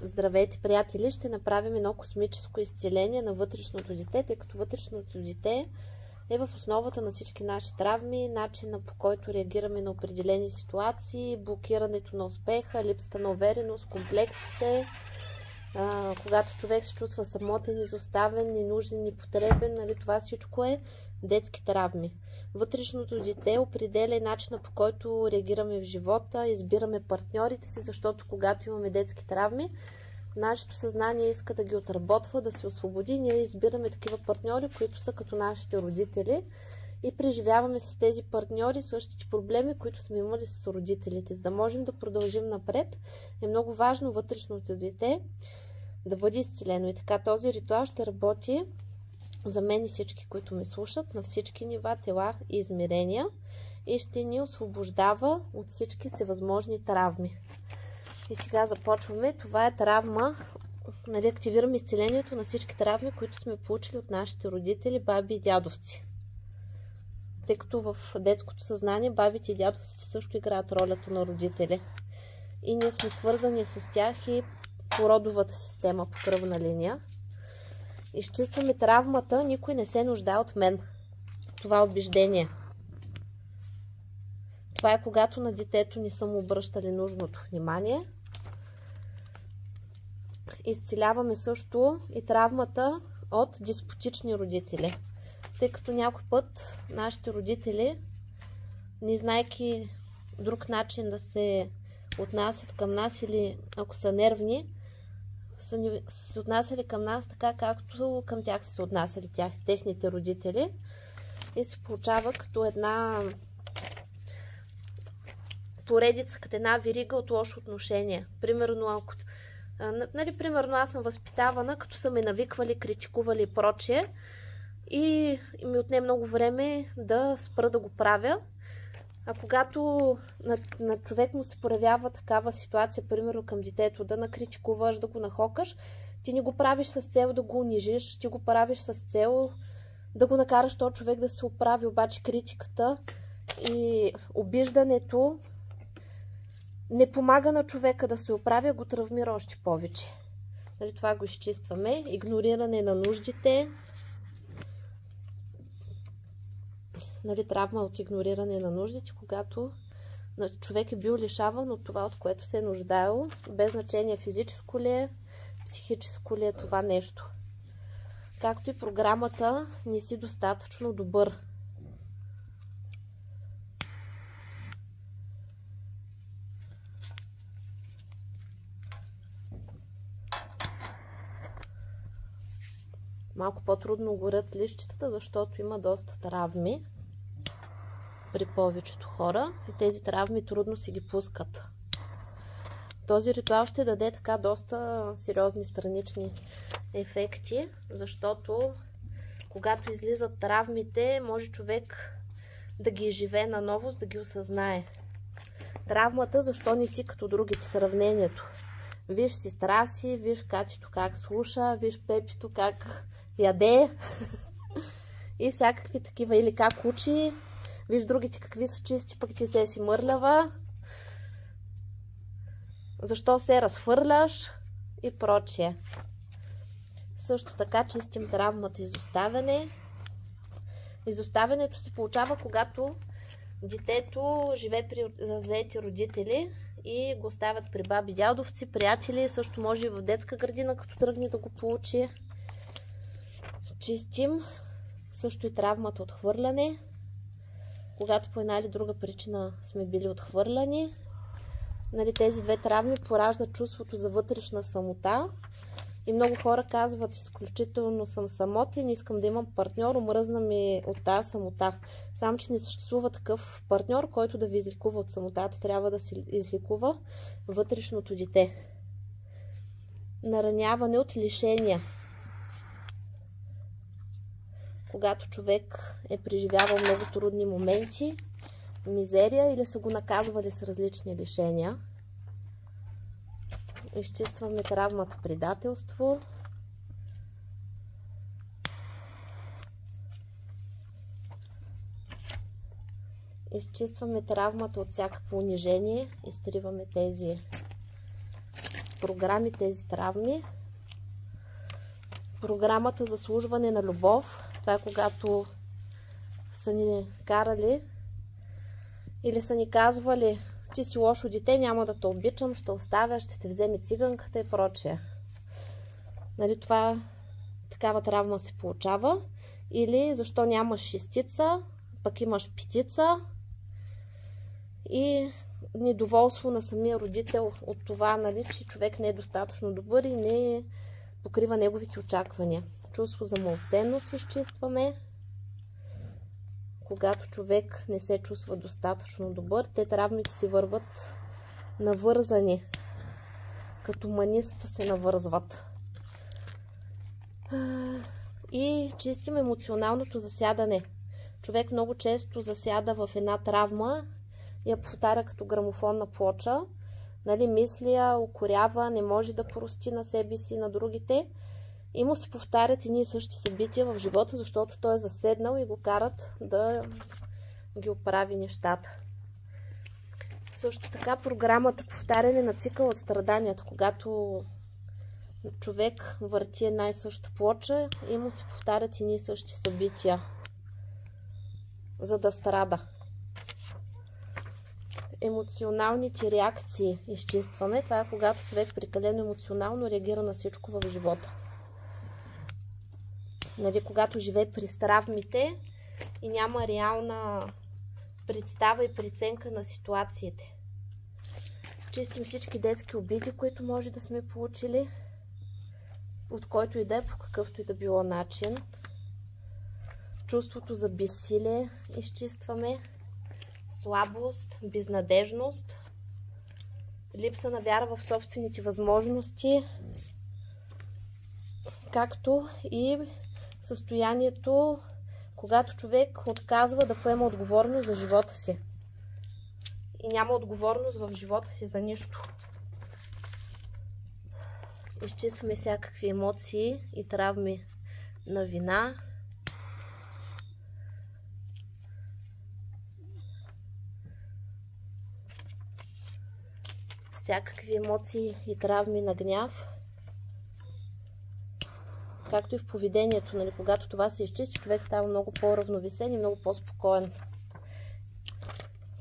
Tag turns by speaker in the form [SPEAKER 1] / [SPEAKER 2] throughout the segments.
[SPEAKER 1] Здравейте, приятели! Ще направим едно космическо изцеление на вътрешното дете, тъй като вътрешното дете е в основата на всички наши травми, начина по който реагираме на определени ситуации, блокирането на успеха, липсата на увереност, комплексите, когато човек се чувства самотен, изоставен, ненужен, непотребен, нали, това всичко е детски травми. Вътрешното дете определя начина по който реагираме в живота, избираме партньорите си, защото когато имаме детски травми, нашето съзнание иска да ги отработва, да се освободи. Ние избираме такива партньори, които са като нашите родители и преживяваме с тези партньори същите проблеми, които сме имали с родителите. За да можем да продължим напред, е много важно вътрешното дете да бъде изцелено. И така този ритуал ще работи за мен и всички, които ме слушат, на всички нива, тела и измерения и ще ни освобождава от всички всевъзможни травми. И сега започваме. Това е травма. Нали, активираме изцелението на всички травми, които сме получили от нашите родители, баби и дядовци. Тъй като в детското съзнание бабите и дядовците също играят ролята на родители. И ние сме свързани с тях и по родовата система, по кръвна линия. Изчистваме травмата, никой не се нуждае от мен. Това е убеждение. Това е когато на детето не са му обръщали нужното внимание. Изцеляваме също и травмата от деспотични родители. Тъй като някой път нашите родители, не знайки друг начин да се отнасят към нас или ако са нервни, са се отнасяли към нас така, както към тях са се отнасяли техните родители. И се получава като една поредица, като една верига от лошо отношение. Примерно, примерно аз съм възпитавана, като са ме навиквали, критикували и прочее. И ми отне много време да спра да го правя. А когато на човек му се проявява такава ситуация, примерно към детето, да накритикуваш, да го нахокаш, ти не го правиш с цел да го унижиш, ти го правиш с цел да го накараш този човек да се оправи. Обаче критиката и обиждането не помага на човека да се оправя, го травмира още повече. Нали, това го изчистваме. Игнориране на нуждите. Нали, травма от игнориране на нуждите, когато човек е бил лишаван от това, от което се е нуждаел, без значение физическо ли е, психическо ли е това нещо. Както и програмата не си достатъчно добър. Малко по-трудно горят листчетата, защото има доста травми при повечето хора и тези травми трудно си ги пускат. Този ритуал ще даде така доста сериозни странични ефекти, защото когато излизат травмите, може човек да ги изживее наново, за да ги осъзнае. Травмата, защо не си като другите, сравнението. Виж сестра си, виж Катито как слуша, виж Пепито как яде и всякакви такива, или как учи. Виж другите какви са чисти, пък ти се си мърлява. Защо се разхвърляш и прочее. Също така чистим травмата изоставяне. Изоставянето се получава, когато детето живее при заети родители и го оставят при баби, дядовци, приятели. Също може и в детска градина, като тръгне да го получи. Чистим също и травмата от хвърляне. Когато по една или друга причина сме били отхвърляни. Нали, тези две травми пораждат чувството за вътрешна самота. И много хора казват, изключително съм самотен, искам да имам партньор, омръзна ми от тази самота. Само че не съществува такъв партньор, който да ви излекува от самотата. Трябва да се излекува вътрешното дете. Нараняване от лишения. Когато човек е преживявал много трудни моменти, мизерия или са го наказвали с различни лишения. Изчистваме травмата предателство. Изчистваме травмата от всякакво унижение. Изтриваме тези програми тези травми. Програмата за служване на любов. Това е когато са ни карали или са ни казвали: ти си лошо дете, няма да те обичам, ще оставя, ще те вземе циганката и прочее. Нали, това такава травма се получава. Или защо нямаш шестица, пък имаш петица. И недоволство на самия родител от това, нали, че човек не е достатъчно добър и не покрива неговите очаквания. Чувство за малоценност изчистваме. Когато човек не се чувства достатъчно добър, те травмите си върват навързани. Като маниста се навързват. И чистим емоционалното засядане. Човек много често засяда в една травма и я повтаря като грамофонна плоча. Нали, мисли я, укорява, не може да прости на себе си и на другите. И му се повтарят едни и същи събития в живота, защото той е заседнал и го карат да ги оправи нещата. Също така програмата повтаряне на цикъл от страданията, когато човек върти една и съща плоча и му се повтарят едни и същи събития, за да страда. Емоционалните реакции изчистваме. Това е когато човек прекалено емоционално реагира на всичко в живота. Нали, когато живее през травмите и няма реална представа и преценка на ситуациите. Чистим всички детски обиди, които може да сме получили, от който и да е, по какъвто и да било начин. Чувството за безсилие изчистваме. Слабост, безнадежност, липса на вяра в собствените възможности, както и състоянието, когато човек отказва да поема отговорност за живота си и няма отговорност в живота си за нищо. Изчистваме всякакви емоции и травми на вина. Всякакви емоции и травми на гняв. Както и в поведението, нали, когато това се изчисти, човек става много по-равновесен и много по-спокоен.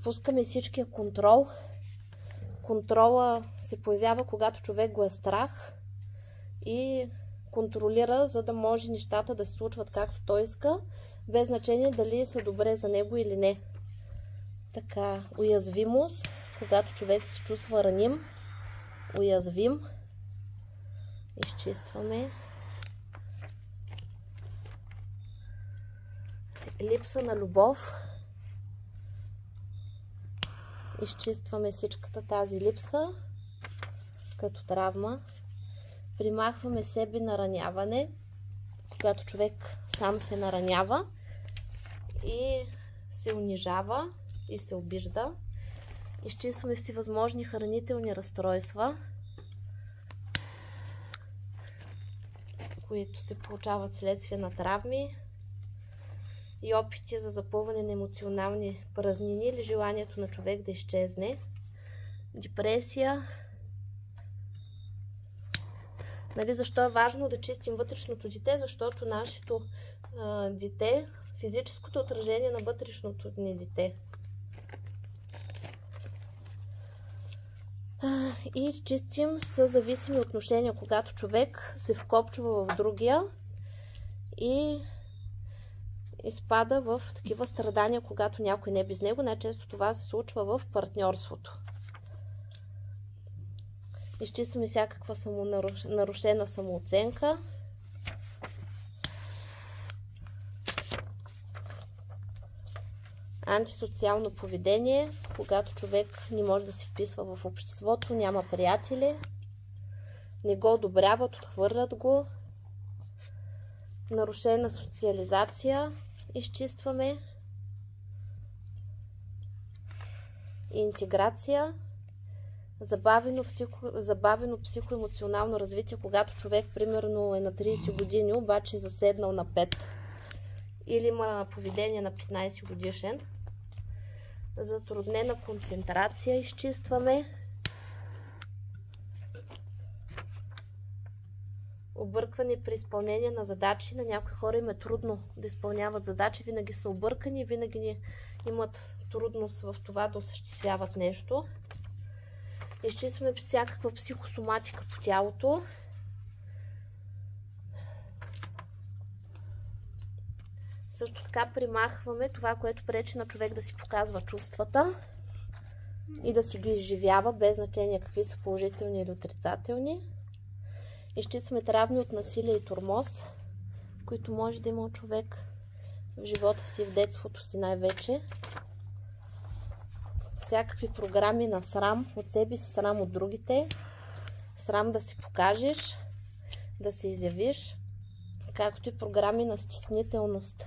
[SPEAKER 1] Пускаме всичкия контрол. Контрола се появява, когато човек го е страх и контролира, за да може нещата да се случват както той иска, без значение дали са добре за него или не. Така, уязвимост, когато човек се чувства раним, уязвим, изчистваме. Липса на любов, изчистваме всичката тази липса като травма. Примахваме себе нараняване, когато човек сам се наранява и се унижава и се обижда. Изчистваме всевъзможни хранителни разстройства, които се получават следствие на травми и опити за запълване на емоционални празнини или желанието на човек да изчезне. Депресия. Нали, защо е важно да чистим вътрешното дете? Защото нашето дете, физическото отражение на вътрешното ни дете. И чистим с зависими отношения, когато човек се вкопчва в другия и изпада в такива страдания, когато някой не е без него. Най-често това се случва в партньорството. Изчистваме всякаква нарушена самооценка. Антисоциално поведение, когато човек не може да се вписва в обществото, няма приятели, не го одобряват, отхвърлят го. Нарушена социализация изчистваме. Интеграция. Забавено психоемоционално развитие, когато човек примерно е на 30 години, обаче е заседнал на 5. Или има поведение на 15 годишен. Затруднена концентрация изчистваме. объркване при изпълнение на задачи. На някои хора им е трудно да изпълняват задачи, винаги са объркани, винаги имат трудност в това да осъществяват нещо. Изчистваме всякаква психосоматика по тялото. Също така примахваме това, което пречи на човек да си показва чувствата и да си ги изживява, без значение какви са, положителни или отрицателни. Изчистваме травми от насилие и тормоз, които може да има човек в живота си, в детството си най-вече. Всякакви програми на срам от себе си, срам от другите, срам да се покажеш, да се изявиш, както и програми на стеснителност.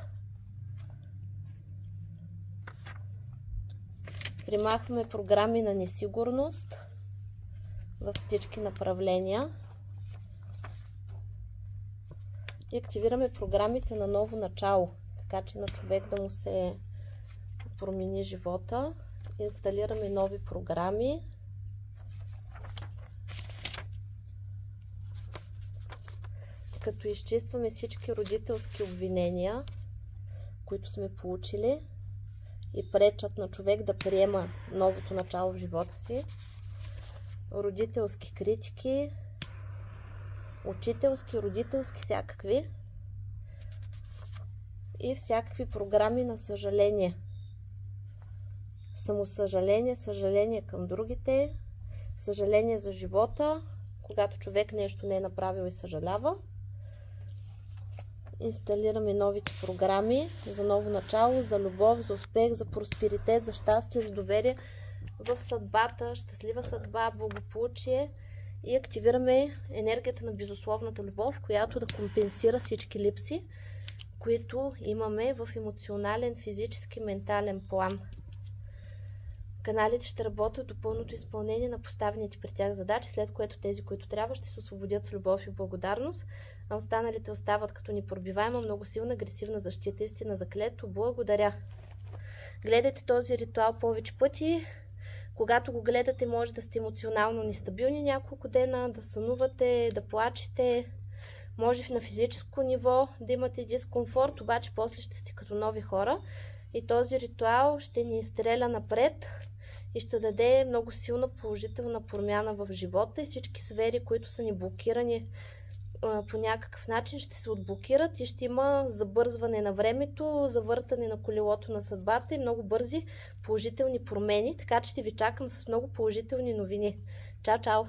[SPEAKER 1] Примахваме програми на несигурност във всички направления и активираме програмите на ново начало, така че на човек да му се промени живота. Инсталираме нови програми. Като изчистваме всички родителски обвинения, които сме получили и пречат на човек да приема новото начало в живота си. Родителски критики, учителски, родителски, всякакви. И всякакви програми на съжаление. Самосъжаление, съжаление към другите, съжаление за живота, когато човек нещо не е направил и съжалява. Инсталираме новите програми за ново начало, за любов, за успех, за просперитет, за щастие, за доверие в съдбата, щастлива съдба, благополучие и активираме енергията на безусловната любов, която да компенсира всички липси, които имаме в емоционален, физически, ментален план. Каналите ще работят до пълното изпълнение на поставените при тях задачи, след което тези, които трябва, ще се освободят с любов и благодарност, а останалите остават като непробиваема, много силна, агресивна защита. Истина заклето. Благодаря! Гледайте този ритуал повече пъти. Когато го гледате, може да сте емоционално нестабилни няколко дена, да сънувате, да плачете. Може на физическо ниво да имате дискомфорт, обаче после ще сте като нови хора. И този ритуал ще ни изстреля напред и ще даде много силна положителна промяна в живота и всички сфери, които са ни блокирани по някакъв начин, ще се отблокират и ще има забързване на времето, завъртане на колелото на съдбата и много бързи положителни промени. Така че ще ви чакам с много положителни новини. Чао, чао!